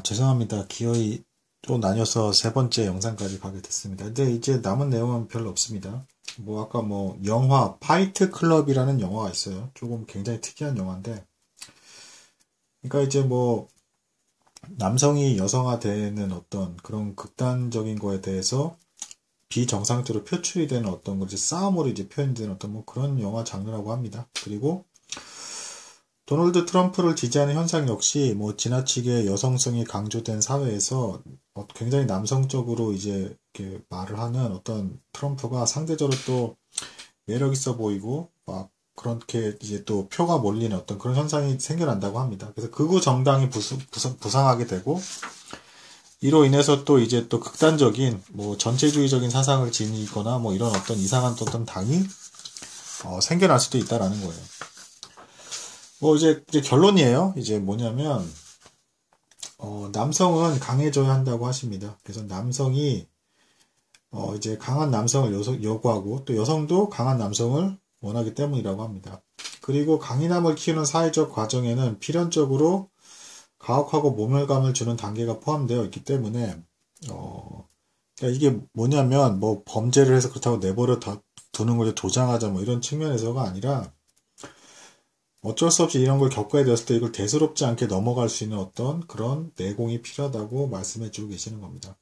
죄송합니다. 기어이 또 나뉘어서 세 번째 영상까지 가게 됐습니다. 근데 이제 남은 내용은 별로 없습니다. 아까 영화, 파이트 클럽이라는 영화가 있어요. 조금 굉장히 특이한 영화인데, 그러니까 이제 남성이 여성화되는 어떤 그런 극단적인 거에 대해서 비정상적으로 표출이 되는 어떤 거, 싸움으로 이제 표현되는 어떤 그런 영화 장르라고 합니다. 그리고 도널드 트럼프를 지지하는 현상 역시 지나치게 여성성이 강조된 사회에서 굉장히 남성적으로 이제 이렇게 말을 하는 어떤 트럼프가 상대적으로 또 매력 있어 보이고 막 그렇게 이제 또 표가 몰리는 어떤 그런 현상이 생겨난다고 합니다. 그래서 극우 정당이 부상하게 되고 이로 인해서 또 이제 또 극단적인 전체주의적인 사상을 지니거나 이런 어떤 이상한 어떤 당이 생겨날 수도 있다라는 거예요. 이제 결론이에요. 이제 뭐냐면, 남성은 강해져야 한다고 하십니다. 그래서 남성이, 이제 강한 남성을 요구하고, 또 여성도 강한 남성을 원하기 때문이라고 합니다. 그리고 강인함을 키우는 사회적 과정에는 필연적으로 가혹하고 모멸감을 주는 단계가 포함되어 있기 때문에, 그러니까 이게 뭐냐면, 범죄를 해서 그렇다고 내버려 두는 걸 조장하자 이런 측면에서가 아니라, 어쩔 수 없이 이런 걸 겪어야 되었을 때 이걸 대수롭지 않게 넘어갈 수 있는 어떤 그런 내공이 필요하다고 말씀해 주고 계시는 겁니다.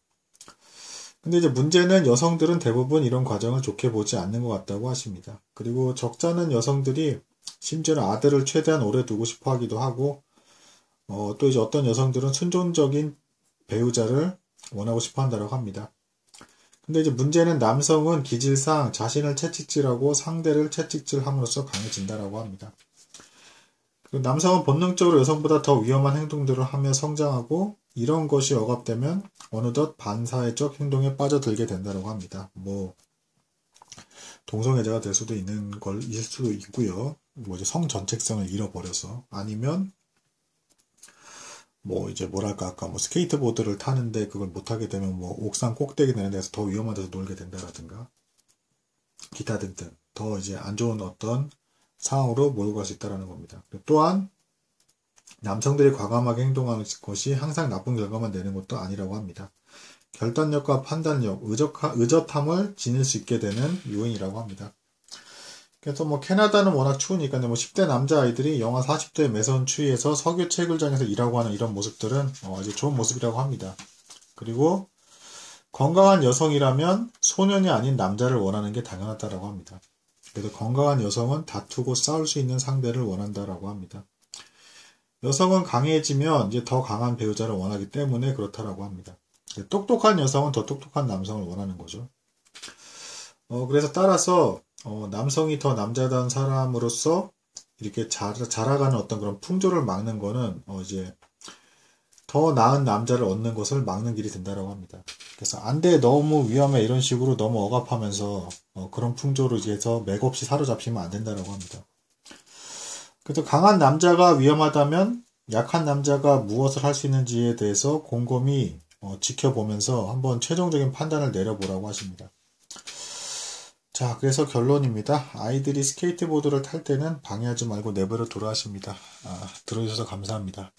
근데 이제 문제는 여성들은 대부분 이런 과정을 좋게 보지 않는 것 같다고 하십니다. 그리고 적잖은 여성들이 심지어는 아들을 최대한 오래 두고 싶어 하기도 하고, 또 이제 어떤 여성들은 순종적인 배우자를 원하고 싶어 한다고 합니다. 근데 이제 문제는 남성은 기질상 자신을 채찍질하고 상대를 채찍질함으로써 강해진다라고 합니다. 남성은 본능적으로 여성보다 더 위험한 행동들을 하며 성장하고 이런 것이 억압되면 어느덧 반사회적 행동에 빠져들게 된다고 합니다. 동성애자가 될 수도 있을 수도 있고요. 이제 성전책성을 잃어버려서 아니면 이제 아까 스케이트보드를 타는데 그걸 못하게 되면 옥상 꼭대기 되는 데서 더 위험한 데서 놀게 된다라든가 기타 등등 더 이제 안 좋은 어떤 상황으로 몰고 갈 수 있다는 겁니다. 또한 남성들이 과감하게 행동하는 것이 항상 나쁜 결과만 내는 것도 아니라고 합니다. 결단력과 판단력, 의젓함을 지닐 수 있게 되는 요인이라고 합니다. 그래서 캐나다는 워낙 추우니까 10대 남자아이들이 영하 40도의 매서운 추위에서 석유 채굴장에서 일하고 하는 이런 모습들은 아주 좋은 모습이라고 합니다. 그리고 건강한 여성이라면 소년이 아닌 남자를 원하는 게 당연하다고 합니다. 그래서 건강한 여성은 다투고 싸울 수 있는 상대를 원한다라고 합니다. 여성은 강해지면 이제 더 강한 배우자를 원하기 때문에 그렇다라고 합니다. 똑똑한 여성은 더 똑똑한 남성을 원하는 거죠. 그래서 따라서 남성이 더 남자다운 사람으로서 이렇게 자라가는 어떤 그런 풍조를 막는 거는 이제 더 나은 남자를 얻는 것을 막는 길이 된다라고 합니다. 그래서 안 돼, 너무 위험해 이런 식으로 너무 억압하면서 그런 풍조로 해서 맥없이 사로잡히면 안 된다라고 합니다. 그래서 강한 남자가 위험하다면 약한 남자가 무엇을 할 수 있는지에 대해서 곰곰이 지켜보면서 한번 최종적인 판단을 내려보라고 하십니다. 자, 그래서 결론입니다. 아이들이 스케이트보드를 탈 때는 방해하지 말고 내버려 두라 하십니다. 들어주셔서 감사합니다.